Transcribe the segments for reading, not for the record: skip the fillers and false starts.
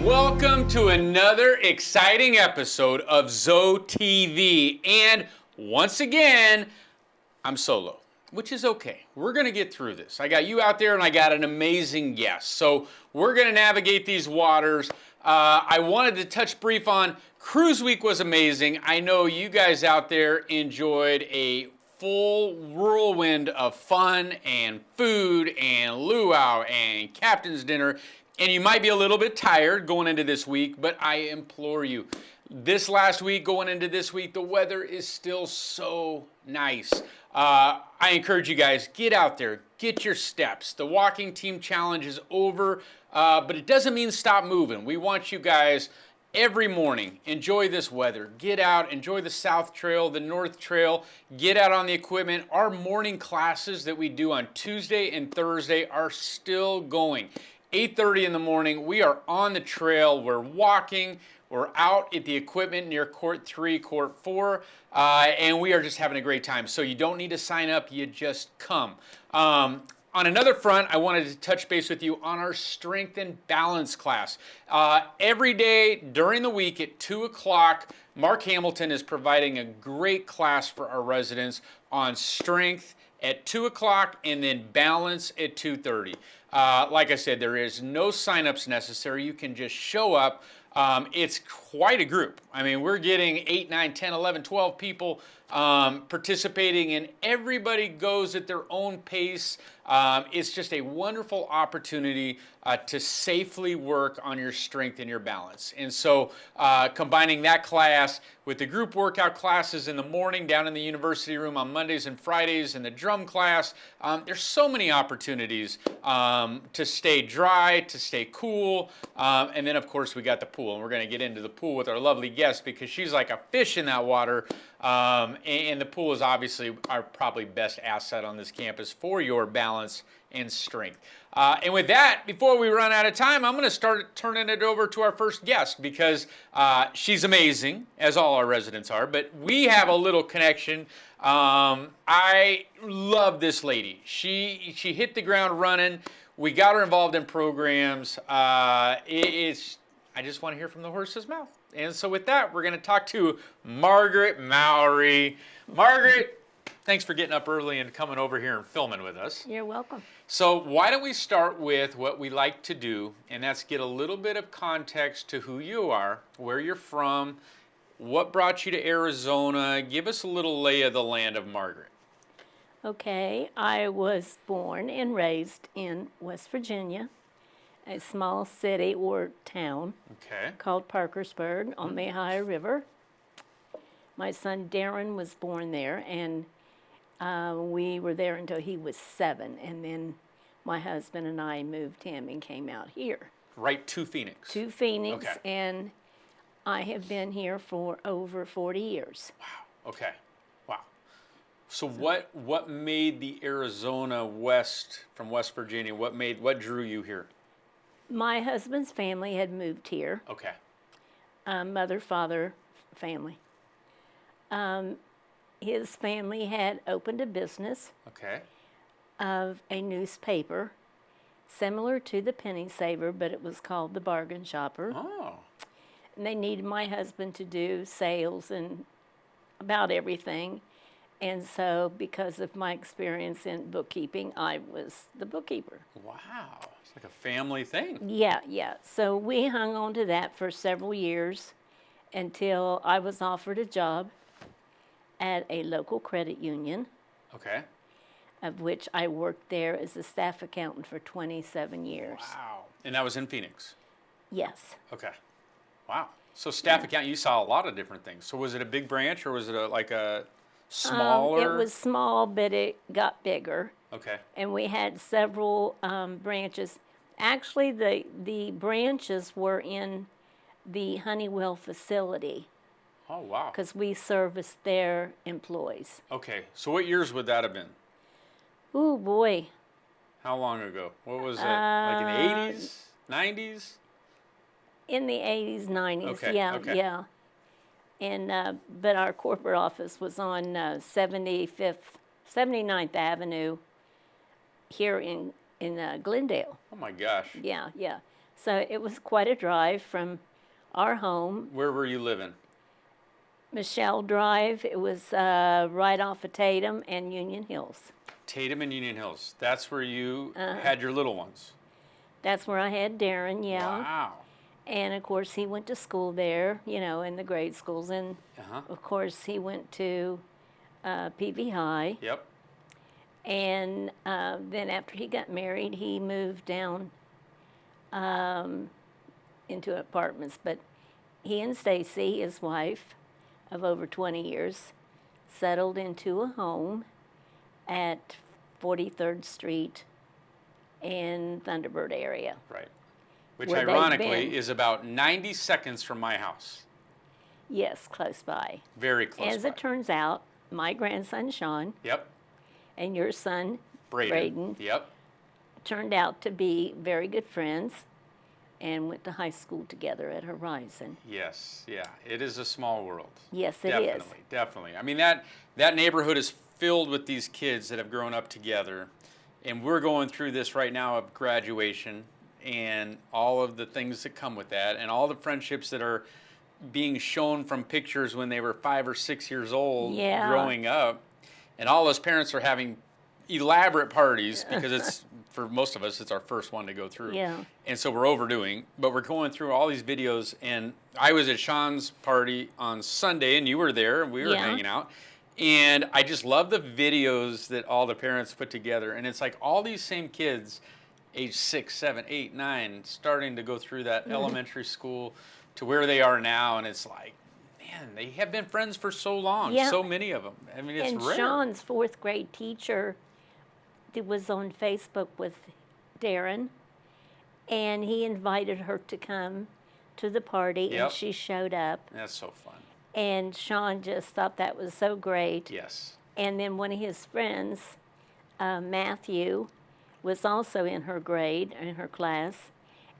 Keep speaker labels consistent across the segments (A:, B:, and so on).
A: Welcome to another exciting episode of Zoe TV. And once again, I'm solo, which is okay. We're going to get through this. I got you out there and I got an amazing guest. So we're going to navigate these waters. I wanted to touch brief on Cruise Week was amazing. I know you guys out there enjoyed a full whirlwind of fun and food and luau and captain's dinner. And you might be a little bit tired going into this week, but I implore you, this last week, going into this week, the weather is still so nice. I encourage you guys, get out there, get your steps. The walking team challenge is over, but it doesn't mean stop moving. We want you guys every morning, enjoy this weather. Get out, enjoy the South Trail, the North Trail, get out on the equipment. Our morning classes that we do on Tuesday and Thursday are still going. 8:30 in the morning, we are on the trail, we're walking, we're out at the equipment near Court 3, Court 4, and we are just having a great time. So you don't need to sign up, you just come. On another front, I wanted to touch base with you on our strength and balance class. Every day during the week at 2 o'clock, Mark Hamilton is providing a great class for our residents on strength at 2 o'clock and then balance at 2:30. Like I said, there is no signups necessary. You can just show up. It's quite a group. I mean, we're getting 8, 9, 10, 11, 12 people participating, and everybody goes at their own pace. It's just a wonderful opportunity to safely work on your strength and your balance. And so combining that class with the group workout classes in the morning down in the university room on Mondays and Fridays and the drum class, there's so many opportunities to stay dry, to stay cool, and then of course we got the pool, and we're going to get into the pool with our lovely guest because she's like a fish in that water, and the pool is obviously our probably best asset on this campus for your balance and strength. And with that, before we run out of time, I'm going to start turning it over to our first guest because she's amazing, as all our residents are, but we have a little connection. I love this lady. She hit the ground running. We got her involved in programs. I just want to hear from the horse's mouth. And so with that, we're going to talk to Margaret Mowry. Margaret, thanks for getting up early and coming over here and filming with us.
B: You're welcome.
A: So why don't we start with what we like to do, and that's get a little bit of context to who you are, where you're from, what brought you to Arizona. Give us a little lay of the land of Margaret.
B: Okay, I was born and raised in West Virginia, a small city or town called Parkersburg on the Ohio River. My son Darren was born there, and we were there until he was 7, and then my husband and I moved him and came out here.
A: Right to Phoenix.
B: To Phoenix, and I have been here for over 40 years.
A: Wow, okay, wow. So what made the Arizona from West Virginia, what drew you here?
B: My husband's family had moved here.
A: Okay.
B: Mother, father, family. His family had opened a business of a newspaper similar to the Penny Saver, but it was called the Bargain Shopper.
A: Oh.
B: And they needed my husband to do sales and about everything. And so because of my experience in bookkeeping, I was the bookkeeper.
A: Wow. It's like a family thing.
B: Yeah. So we hung on to that for several years until I was offered a job at a local credit union.
A: Okay.
B: Of which I worked there as a staff accountant for 27 years.
A: Wow. And that was in Phoenix?
B: Yes.
A: Okay. Wow. So staff accountant, you saw a lot of different things. So was it a big branch or was it like a smaller?
B: It was small, but it got bigger.
A: Okay.
B: And we had several branches. Actually, the branches were in the Honeywell facility.
A: Oh, wow.
B: Because we serviced their employees.
A: Okay. So what years would that have been?
B: Ooh, boy.
A: How long ago? What was it? Like in the 80s? 90s?
B: In the 80s, 90s,
A: Okay,
B: yeah,
A: okay.
B: yeah. And but our corporate office was on 79th Avenue here in Glendale.
A: Oh my gosh.
B: Yeah. So it was quite a drive from our home,
A: Where were you living?
B: Michelle Drive. It was right off of Tatum and Union Hills.
A: Tatum and Union Hills. That's where you had your little ones.
B: That's where I had Darren, yeah.
A: Wow.
B: And of course, he went to school there, you know, in the grade schools. And of course, he went to PV High.
A: Yep.
B: And then after he got married, he moved down into apartments. But he and Stacy, his wife of over 20 years, settled into a home at 43rd Street in Thunderbird area.
A: Right. Which
B: Where they've
A: ironically
B: been.
A: is about 90 seconds from my house.
B: Yes, close by.
A: Very close
B: As
A: by.
B: it turns out, my grandson Sean
A: Yep.
B: and your son Braden
A: Yep.
B: turned out to be very good friends and went to high school together at Horizon.
A: Yes. Yeah. It is a small world.
B: Yes, it is.
A: Definitely. Definitely. I mean, that neighborhood is filled with these kids that have grown up together. And we're going through this right now of graduation and all of the things that come with that and all the friendships that are being shown from pictures when they were 5 or 6 years old
B: Yeah.
A: growing up. And all those parents are having elaborate parties because it's, for most of us, it's our first one to go through.
B: Yeah.
A: And so we're overdoing, but we're going through all these videos. And I was at Sean's party on Sunday and you were there and we were
B: Yeah.
A: hanging out. And I just love the videos that all the parents put together. And it's like all these same kids, age 6, 7, 8, 9, starting to go through that elementary school to where they are now. And it's like, man, they have been friends for so long,
B: Yeah.
A: so many of them. I mean, it's
B: And
A: rare.
B: Sean's fourth grade teacher that was on Facebook with Darren, and he invited her to come to the party,
A: Yep.
B: and she showed up.
A: That's so fun.
B: And Sean just thought that was so great.
A: Yes.
B: And then one of his friends, Matthew, was also in her grade, in her class.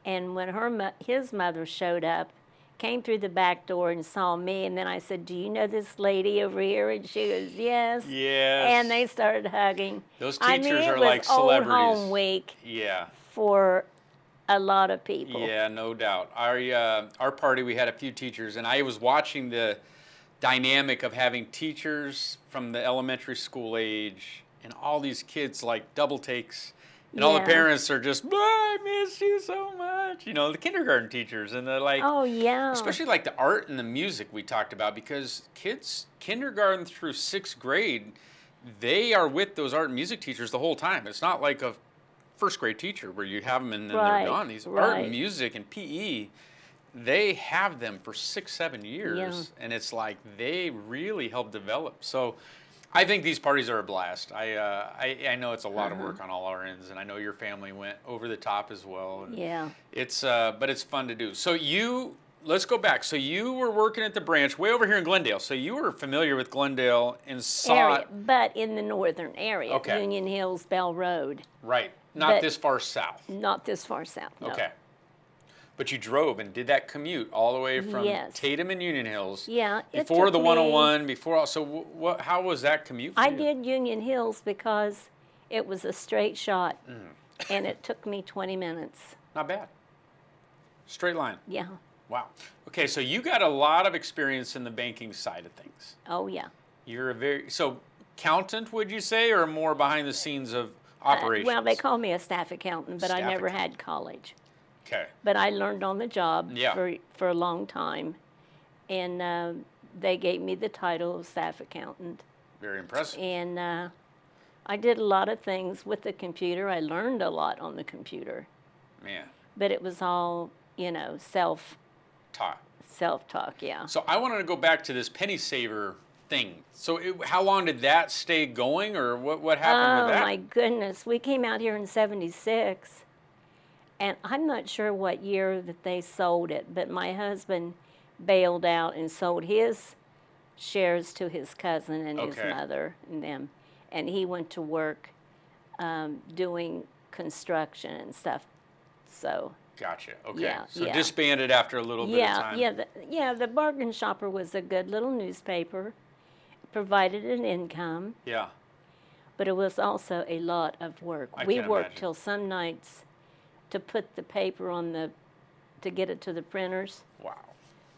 B: And when his mother showed up, came through the back door and saw me, and then I said, "Do you know this lady over here?" And she goes, "Yes."
A: Yes.
B: And they started hugging.
A: Those
B: I mean,
A: teachers
B: it
A: are
B: was
A: like
B: Old
A: celebrities.
B: Home Week
A: Yeah.
B: for a lot of people.
A: Yeah, no doubt. Our party, we had a few teachers, and I was watching the dynamic of having teachers from the elementary school age and all these kids like double takes. And all the
B: Yeah.
A: parents are just, "I miss you so much." You know, the kindergarten teachers and the like,
B: Oh, yeah.
A: especially like the art and the music we talked about, because kids, kindergarten through 6th grade, they are with those art and music teachers the whole time. It's not like a first grade teacher where you have them and then
B: Right,
A: they're gone. These art
B: right.
A: and music and PE, they have them for 6, 7 years.
B: Yeah.
A: And it's like they really help develop. So I think these parties are a blast. I know it's a lot of work on all our ends, and I know your family went over the top as well. And
B: Yeah.
A: it's but it's fun to do. So let's go back. So you were working at the branch way over here in Glendale. So you were familiar with Glendale and saw
B: Area, but in the northern area,
A: Okay.
B: Union Hills, Bell Road,
A: right, not
B: but-
A: this far south.
B: not this far south. No.
A: Okay. But you drove and did that commute all the way from
B: Yes.
A: Tatum and Union Hills.
B: Yeah, it
A: Before
B: took
A: the
B: me-
A: 101, before so what? How was that commute? For
B: I
A: you?
B: did Union Hills because it was a straight shot,
A: Mm.
B: and it took me 20 minutes.
A: Not bad. Straight line.
B: Yeah.
A: Wow. Okay, so you got a lot of experience in the banking side of things.
B: Oh, yeah.
A: You're so accountant, would you say, or more behind the scenes of operations?
B: Well, they call me a staff accountant, but I
A: Staff
B: never
A: accountant.
B: had college.
A: Okay.
B: But I learned on the job
A: Yeah.
B: for a long time, and they gave me the title of staff accountant.
A: Very impressive.
B: And I did a lot of things with the computer. I learned a lot on the computer,
A: Man,
B: but it was all, you know,
A: talk.
B: self-talk, yeah.
A: So I wanted to go back to this penny saver thing. So how long did that stay going, or what happened
B: Oh,
A: with that?
B: my goodness. We came out here in 76, and I'm not sure what year that they sold it, but my husband bailed out and sold his shares to his cousin and his
A: Okay.
B: mother and them. And he went to work doing construction and stuff. So,
A: Gotcha. Okay.
B: Yeah,
A: So
B: yeah.
A: disbanded after a little bit of time.
B: the Bargain Shopper was a good little newspaper, provided an income.
A: Yeah.
B: But it was also a lot of work.
A: I
B: We
A: can
B: worked
A: imagine.
B: till some nights to put the paper on the to get it to the printers.
A: Wow.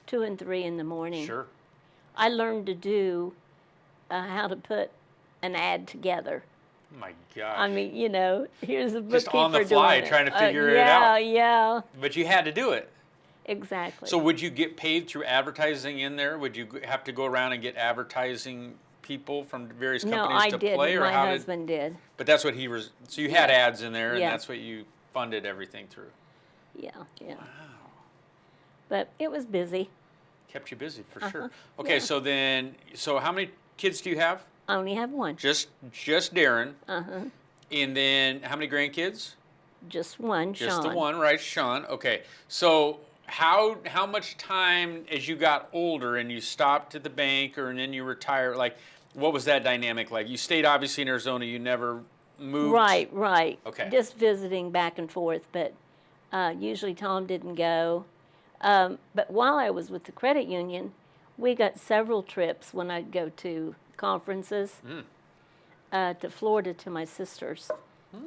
B: 2 and 3 in the morning.
A: Sure.
B: I learned to do how to put an ad together.
A: My gosh.
B: I mean, here's a bookkeeper
A: Just on the fly,
B: doing
A: trying to figure it
B: yeah,
A: out.
B: Yeah,
A: But you had to do it.
B: exactly.
A: So would you get paid through advertising in there? Would you have to go around and get advertising people from various companies
B: no, I
A: to
B: didn't.
A: play, or
B: My
A: how
B: husband did.
A: But that's what he was. So you had ads in there, and
B: Yeah.
A: that's what you funded everything through.
B: Yeah, yeah.
A: Wow.
B: But it was busy.
A: Kept you busy for sure. Okay, so how many kids do you have?
B: I only have one.
A: Just Darren.
B: Uh-huh.
A: And then how many grandkids?
B: Just one,
A: Just
B: Sean.
A: the one, right, Sean? Okay. So how much time as you got older and you stopped at the bank and then you retired, like what was that dynamic like? You stayed obviously in Arizona, you never moved?
B: Right.
A: Okay.
B: Just visiting back and forth, but usually Tom didn't go. But while I was with the credit union, we got several trips when I'd go to conferences to Florida to my sister's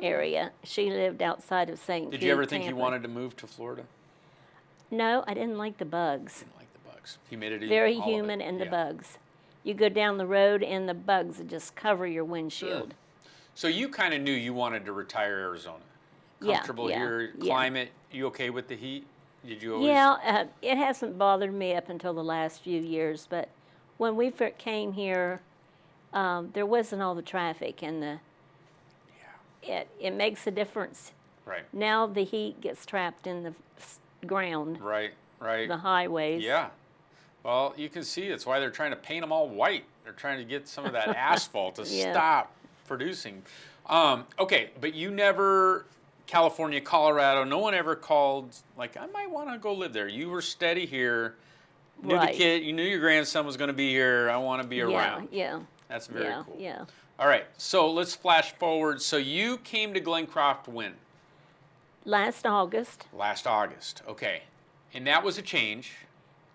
B: area. She lived outside of St. Pete,
A: Did you ever think you
B: Tampa.
A: wanted to move to Florida?
B: No, I didn't like the bugs.
A: Didn't like the bugs. Humidity.
B: Very
A: all of it.
B: humid and the
A: Yeah.
B: bugs. You go down the road and the bugs would just cover your windshield.
A: So you kind of knew you wanted to retire Arizona.
B: Yeah,
A: Comfortable
B: yeah,
A: here,
B: yeah.
A: climate. You okay with the heat? Did you always?
B: Yeah, it hasn't bothered me up until the last few years, but when we first came here, there wasn't all the traffic and it makes a difference.
A: Right.
B: Now the heat gets trapped in the ground,
A: Right.
B: the highways.
A: Yeah. Well, you can see it's why they're trying to paint them all white. They're trying to get some of that asphalt to
B: Yeah.
A: stop producing. Okay, but you never, California, Colorado, no one ever called, like, I might want to go live there. You were steady here. Knew
B: Right.
A: the kid, you knew your grandson was going to be here. I want to be around.
B: Yeah,
A: That's very
B: yeah,
A: cool.
B: yeah.
A: All right, so let's flash forward. So you came to Glencroft when?
B: Last August,
A: Last August. Okay. And that was a change.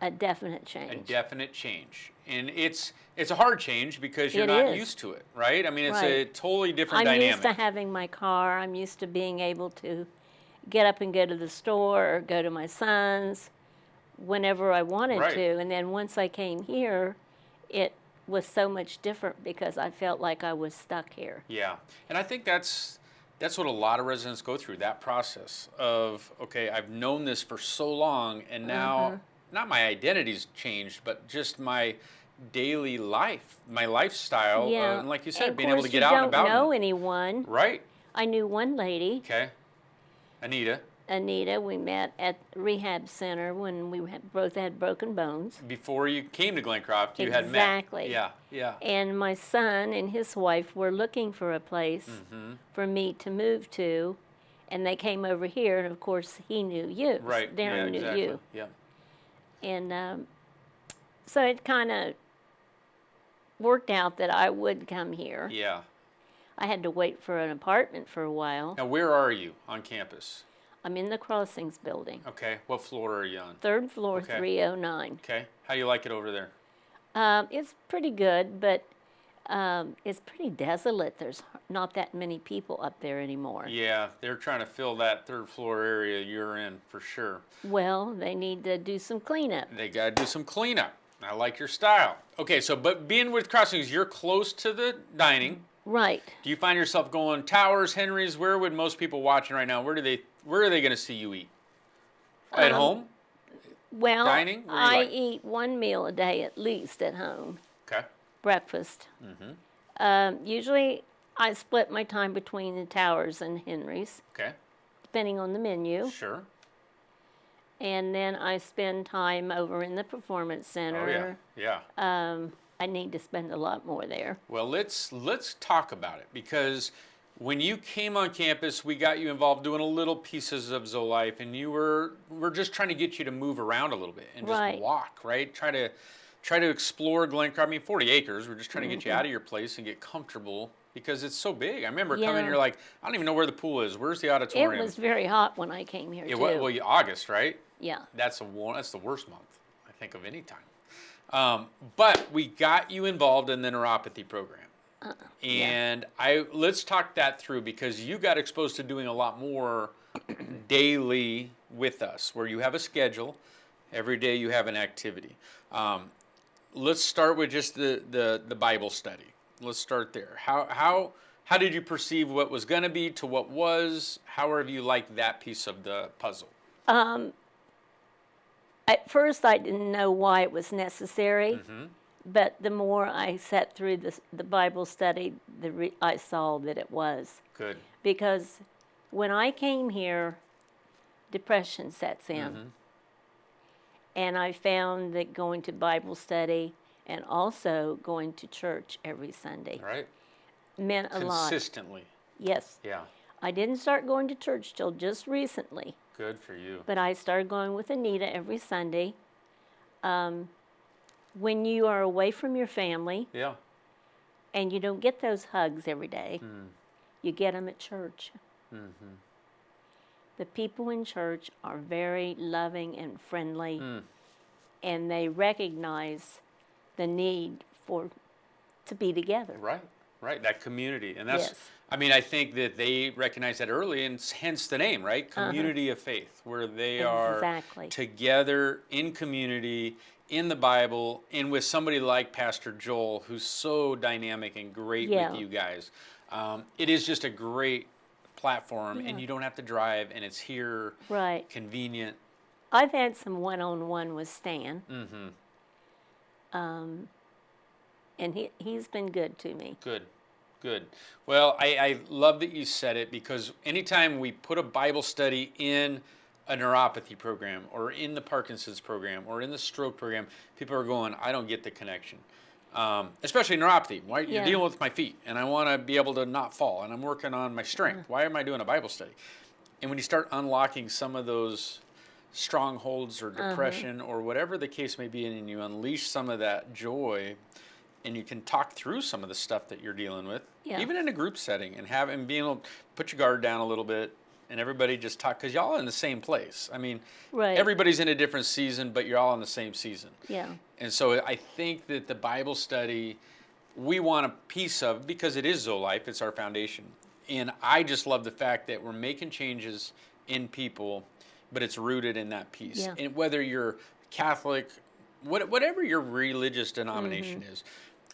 B: a definite
A: A
B: change.
A: definite change, and it's a hard change because you're
B: It
A: not
B: is.
A: used to it, right? I mean, it's a
B: Right.
A: totally different
B: I'm
A: dynamic.
B: used to having my car. I'm used to being able to get up and go to the store or go to my son's whenever I wanted
A: Right.
B: to. And then once I came here, it was so much different because I felt like I was stuck here.
A: Yeah, and I think that's what a lot of residents go through, that process of, okay, I've known this for so long, and now not my identity's changed, but just my daily life, my lifestyle,
B: Yeah.
A: and like you
B: And
A: said,
B: of
A: being able to
B: course,
A: get
B: you
A: out and
B: don't
A: about.
B: know
A: and-
B: anyone.
A: Right.
B: I knew one lady,
A: Okay. Anita,
B: Anita. We met at the rehab center when we both had broken bones.
A: before you came to Glencroft, you had met.
B: Exactly.
A: Yeah. Yeah.
B: And my son and his wife were looking for a place for me to move to, and they came over here, and of course he knew you.
A: Right.
B: Darren
A: yeah,
B: knew
A: exactly.
B: you.
A: Yeah.
B: And so it kind of worked out that I would come here.
A: Yeah.
B: I had to wait for an apartment for a while.
A: Now, where are you on campus?
B: I'm in the Crossings building,
A: Okay. What floor are you on?
B: 3rd floor,
A: Okay.
B: 309.
A: Okay. How you like it over there?
B: It's pretty good, but it's pretty desolate. There's not that many people up there anymore.
A: Yeah, they're trying to fill that 3rd floor area you're in for sure.
B: Well, they need to do some cleanup.
A: They got to do some cleanup. I like your style. Okay, so but being with Crossings, you're close to the dining.
B: Right.
A: Do you find yourself going Towers, Henry's? Where would most people watching right now? Where are they going to see you eat? At home?
B: Well,
A: Dining? Where do you
B: I
A: like?
B: eat one meal a day at least at home,
A: Okay.
B: breakfast. Usually I split my time between the Towers and Henry's,
A: Okay.
B: depending on the menu.
A: Sure.
B: And then I spend time over in the Performance
A: Oh yeah.
B: Center.
A: Yeah.
B: I need to spend a lot more there.
A: Well, let's talk about it, because when you came on campus, we got you involved doing a little pieces of ZooLife, and we're just trying to get you to move around a little bit and just
B: Right.
A: walk, right? Try to explore Glencroft. I mean, 40 acres. We're just trying to get you out of your place and get comfortable because it's so big. I remember coming
B: Yeah.
A: here like, I don't even know where the pool is. Where's the
B: It
A: auditorium?
B: was very hot when I came here, too.
A: Well, August, right?
B: Yeah.
A: That's the worst month, I think, of any time. But we got you involved in the neuropathy program. And let's talk that through, because you got exposed to doing a lot more daily with us, where you have a schedule. Every day you have an activity. Let's start with just the Bible study. Let's start there. How did you perceive what was going to be to what was? How have you liked that piece of the puzzle?
B: At first, I didn't know why it was necessary, but the more I sat through the Bible study, I saw that it was.
A: Good.
B: Because when I came here, depression sets in. And I found that going to Bible study and also going to church every Sunday
A: Right.
B: meant a lot.
A: Consistently.
B: Yes.
A: Yeah.
B: I didn't start going to church till just recently,
A: Good for you.
B: but I started going with Anita every Sunday. When you are away from your family
A: Yeah.
B: and you don't get those hugs every day, you get them at church. The people in church are very loving and friendly, and they recognize the need to be together.
A: Right. Right. That community. And that's,
B: Yes.
A: I mean, I think that they recognize that early, and hence the name, right? Community of faith, where they
B: Exactly.
A: are together in community, in the Bible, and with somebody like Pastor Joel, who's so dynamic and great
B: Yeah.
A: with you guys. It is just a great platform, and you don't have to drive, and it's here,
B: Right.
A: convenient.
B: I've had some one-on-one with Stan. And he's been good to me.
A: Good, good. Well, I love that you said it, because anytime we put a Bible study in a neuropathy program or in the Parkinson's program or in the stroke program, people are going, I don't get the connection. Especially neuropathy. Why you're
B: Yeah.
A: dealing with my feet, and I want to be able to not fall, and I'm working on my strength. Why am I doing a Bible study? And when you start unlocking some of those strongholds or depression or whatever the case may be, and you unleash some of that joy, and you can talk through some of the stuff that you're dealing with,
B: Yeah.
A: even in a group setting, and being able to put your guard down a little bit, and everybody just talk, because y'all are in the same place. I mean,
B: Right.
A: everybody's in a different season, but you're all in the same season.
B: Yeah.
A: And so I think that the Bible study we want a piece of, because it is Zolife, it's our foundation. And I just love the fact that we're making changes in people, but it's rooted in that piece.
B: Yeah.
A: And whether you're Catholic, whatever your religious denomination is,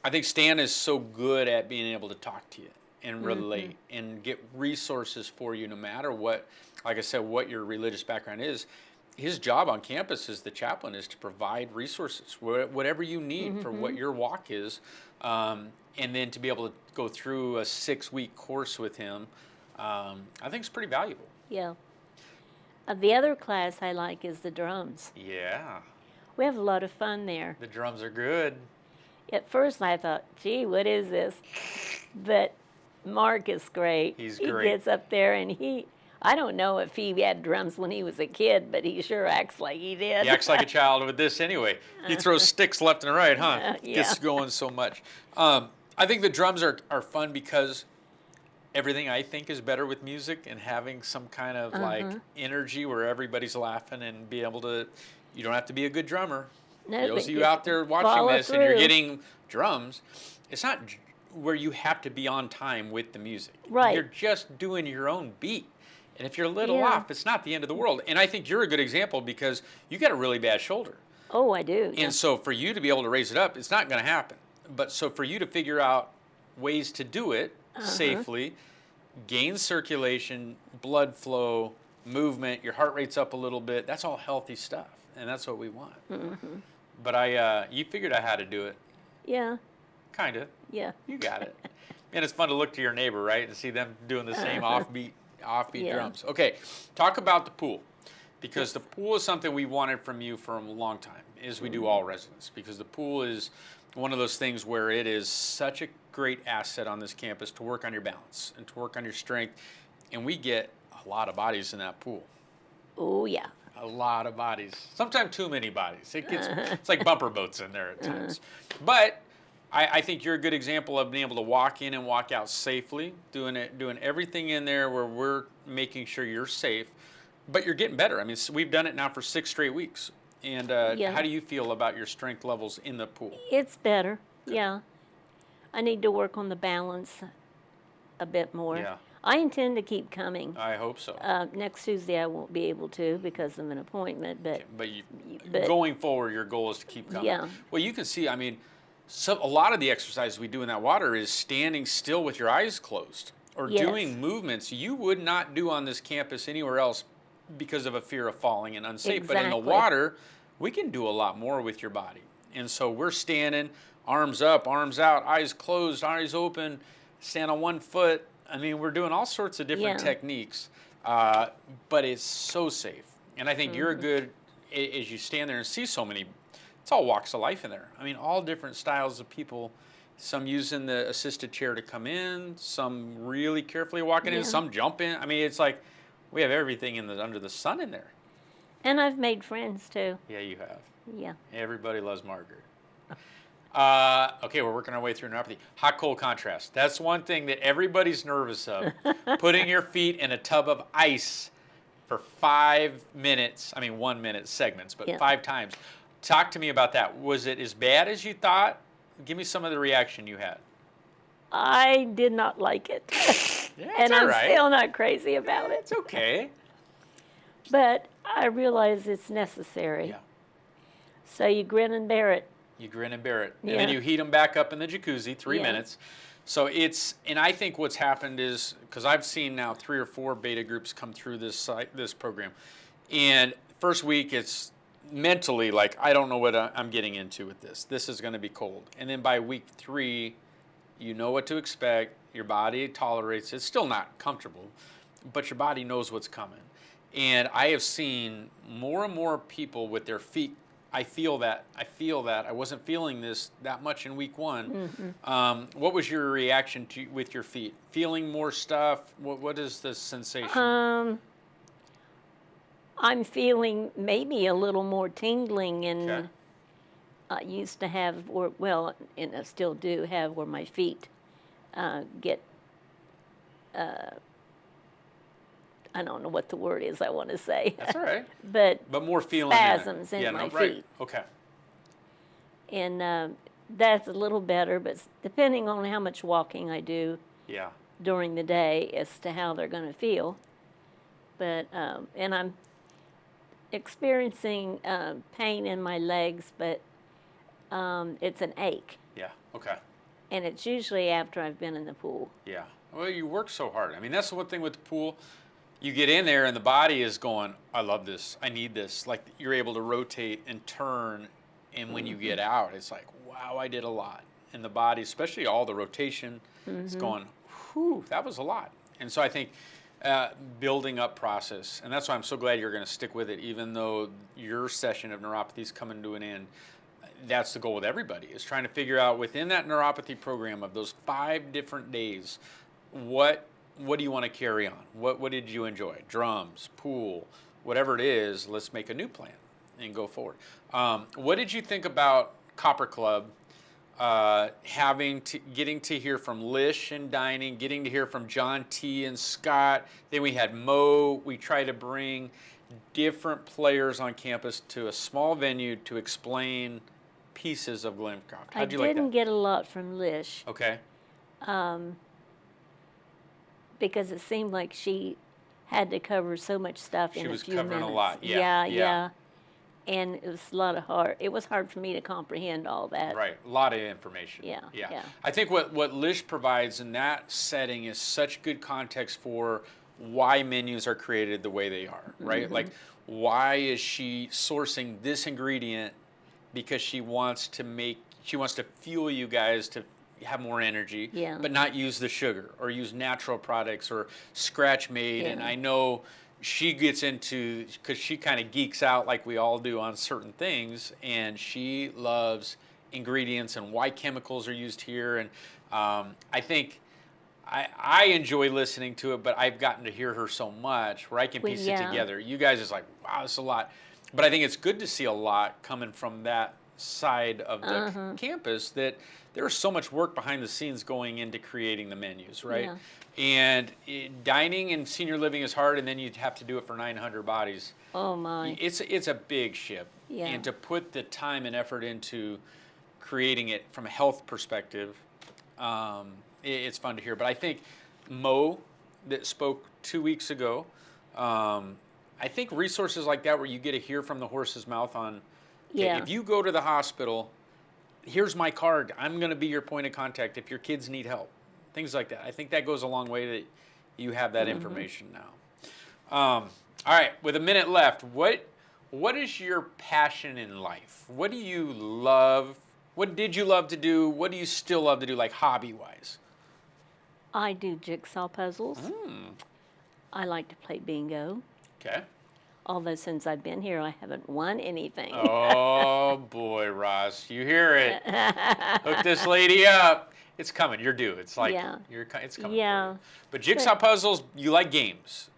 A: I think Stan is so good at being able to talk to you and relate and get resources for you, no matter what, like I said, what your religious background is. His job on campus as the chaplain is to provide resources, whatever you need for what your walk is, and then to be able to go through a 6-week course with him, I think it's pretty valuable.
B: Yeah. The other class I like is the drums.
A: Yeah,
B: We have a lot of fun there.
A: the drums are good.
B: At first I thought, gee, what is this? But Mark is great.
A: He's
B: He
A: great.
B: gets up there and I don't know if he had drums when he was a kid, but he sure acts like he did.
A: He acts like a child with this anyway. He throws sticks left and right, huh?
B: Yeah.
A: Gets going so much. I think the drums are fun because everything I think is better with music, and having some kind of like energy where everybody's laughing and be able to, you don't have to be a good drummer.
B: No,
A: Those
B: but
A: of you
B: you
A: out there watching
B: follow
A: this and you're
B: through.
A: getting drums, it's not where you have to be on time with the music.
B: Right.
A: You're just doing your own beat. And if you're a little
B: Yeah.
A: off, it's not the end of the world. And I think you're a good example, because you got a really bad shoulder.
B: Oh, I do.
A: And so for you to be able to raise it up, it's not going to happen. But so for you to figure out ways to do it safely, gain circulation, blood flow, movement, your heart rate's up a little bit, that's all healthy stuff. And that's what we want. But you figured out how to do it.
B: Yeah,
A: Kind of.
B: yeah.
A: You got it. And it's fun to look to your neighbor, right? And see them doing the same offbeat
B: Yeah.
A: drums. Okay, talk about the pool. Because the pool is something we wanted from you for a long time, as we do all residents. Because the pool is one of those things where it is such a great asset on this campus to work on your balance and to work on your strength. And we get a lot of bodies in that pool.
B: Oh, yeah.
A: A lot of bodies. Sometimes too many bodies. It's like bumper boats in there at times. But I think you're a good example of being able to walk in and walk out safely, doing everything in there where we're making sure you're safe. But you're getting better. I mean, we've done it now for 6 straight weeks. And
B: Yeah.
A: how do you feel about your strength levels in the pool?
B: It's better. Yeah. I need to work on the balance a bit more.
A: Yeah.
B: I intend to keep coming.
A: I hope so.
B: Next Tuesday I won't be able to because of an appointment, but
A: But going forward, your goal is to keep coming.
B: Yeah.
A: Well, you can see, I mean, a lot of the exercise we do in that water is standing still with your eyes closed or
B: Yes.
A: doing movements you would not do on this campus anywhere else because of a fear of falling and unsafe. But in the
B: Exactly.
A: water, we can do a lot more with your body. And so we're standing, arms up, arms out, eyes closed, eyes open, stand on one foot. I mean, we're doing all sorts of different
B: Yeah.
A: techniques, but it's so safe. And I think you're good as you stand there and see so many, it's all walks of life in there. I mean, all different styles of people, some using the assisted chair to come in, some really carefully walking in,
B: Yeah.
A: some jump in. I mean, it's like we have everything under the sun in there.
B: and I've made friends too.
A: Yeah, you have.
B: Yeah.
A: Everybody loves Margaret. Okay, we're working our way through neuropathy. Hot-cold contrast. That's one thing that everybody's nervous of. Putting your feet in a tub of ice for 5 minutes. I mean, 1 minute segments, but
B: Yeah.
A: 5 times. Talk to me about that. Was it as bad as you thought? Give me some of the reaction you had.
B: I did not like it.
A: Yeah,
B: And
A: it's all
B: I'm
A: right.
B: still not crazy about it.
A: It's okay.
B: But I realize it's necessary.
A: Yeah.
B: So you grin and bear it.
A: You grin and bear it. And then
B: Yeah.
A: you heat them back up in the jacuzzi, 3
B: Yeah.
A: minutes. So and I think what's happened is, because I've seen now 3 or 4 beta groups come through this program. And first week, it's mentally like, I don't know what I'm getting into with this. This is going to be cold. And then by week 3, you know what to expect. Your body tolerates it. It's still not comfortable, but your body knows what's coming. And I have seen more and more people with their feet. I feel that. I wasn't feeling this that much in week 1. What was your reaction with your feet? Feeling more stuff? What is the sensation?
B: I'm feeling maybe a little more tingling, and
A: Okay.
B: I used to have, and I still do have, where my feet get, I don't know what the word is I want to say,
A: That's all right.
B: but
A: More feeling in it.
B: spasms in
A: Yeah,
B: my
A: right.
B: feet.
A: Okay.
B: And that's a little better, but depending on how much walking I do
A: Yeah.
B: during the day as to how they're going to feel. But, and I'm experiencing pain in my legs, but it's an ache.
A: Yeah. Okay.
B: And it's usually after I've been in the pool.
A: Yeah. Well, you work so hard. I mean, that's the one thing with the pool. You get in there and the body is going, I love this. I need this. Like, you're able to rotate and turn. And when you get out, it's like, wow, I did a lot. And the body, especially all the rotation, is going, whew, that was a lot. And so I think building up process, and that's why I'm so glad you're going to stick with it, even though your session of neuropathy is coming to an end. That's the goal with everybody, is trying to figure out within that neuropathy program of those 5 different days, what do you want to carry on? What did you enjoy? Drums, pool, whatever it is, let's make a new plan and go forward. What did you think about Copper Club, getting to hear from Lish and Dining, getting to hear from John T. and Scott? Then we had Mo. We try to bring different players on campus to a small venue to explain pieces of Glencroft. How'd you like that?
B: I didn't get a lot from Lish
A: Okay.
B: because it seemed like she had to cover so much stuff
A: She
B: in a
A: was
B: few
A: covering a
B: minutes.
A: lot. Yeah, yeah.
B: And it was it was hard for me to comprehend all that.
A: Right, a lot of information.
B: Yeah, yeah.
A: I think what Lish provides in that setting is such good context for why menus are created the way they are, right?
B: Mm-hmm.
A: Like, why is she sourcing this ingredient? Because she wants to fuel you guys to have more energy,
B: Yeah.
A: but not use the sugar or use natural products or scratch made. And
B: Yeah.
A: I know she gets into, because she kind of geeks out like we all do on certain things, and she loves ingredients and why chemicals are used here. And I think I enjoy listening to it, but I've gotten to hear her so much where I can piece it together. You guys is like, wow, this is a lot. But I think it's good to see a lot coming from that side of the campus, that there's so much work behind the scenes going into creating the menus, right?
B: Yeah.
A: And dining and senior living is hard, and then you'd have to do it for 900 bodies.
B: Oh my.
A: It's a big ship.
B: Yeah.
A: And to put the time and effort into creating it from a health perspective, it's fun to hear. But I think Mo that spoke 2 weeks ago. I think resources like that where you get to hear from the horse's mouth on, okay,
B: Yeah.
A: if you go to the hospital, here's my card. I'm going to be your point of contact if your kids need help. Things like that. I think that goes a long way that you have that information now. All right, with a minute left, what is your passion in life? What do you love? What did you love to do? What do you still love to do, like hobby-wise?
B: I do jigsaw puzzles. I like to play bingo.
A: Okay.
B: Although since I've been here, I haven't won anything.
A: Oh boy, Ross, you hear it? Hook this lady up. It's coming. You're due. It's like it's coming.
B: Yeah.
A: For you. But jigsaw puzzles, you like games.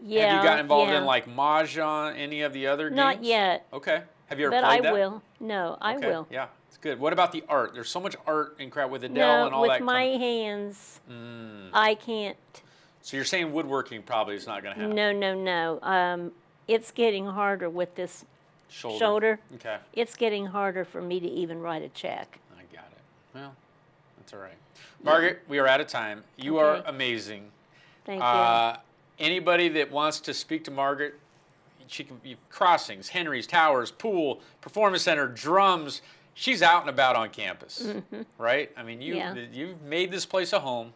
B: Yeah.
A: Have you gotten involved
B: yeah.
A: in like Mahjong, any of the other games?
B: Not yet.
A: Okay. Have you ever
B: But
A: played
B: I
A: that?
B: will. No, I
A: Okay,
B: will.
A: Yeah, it's good. What about the art? There's so much art and crap with Adele
B: No,
A: and all
B: with
A: that.
B: my hands, I can't.
A: So you're saying woodworking probably is not going to happen.
B: No. It's getting harder with this shoulder.
A: Okay.
B: It's getting harder for me to even write a check.
A: I got it. Well, that's all right. Margaret, we are out of time. You are amazing.
B: Thank you.
A: Anybody that wants to speak to Margaret, she can be Crossings, Henry's, Towers, Pool, Performance Center, drums. She's out and about on campus, right? I mean, you've made this place a home.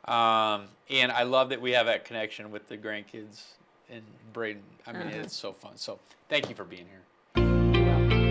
A: And I love that we have that connection with the grandkids and Braden. I mean, it's so fun. So thank you for being here.
B: You're welcome.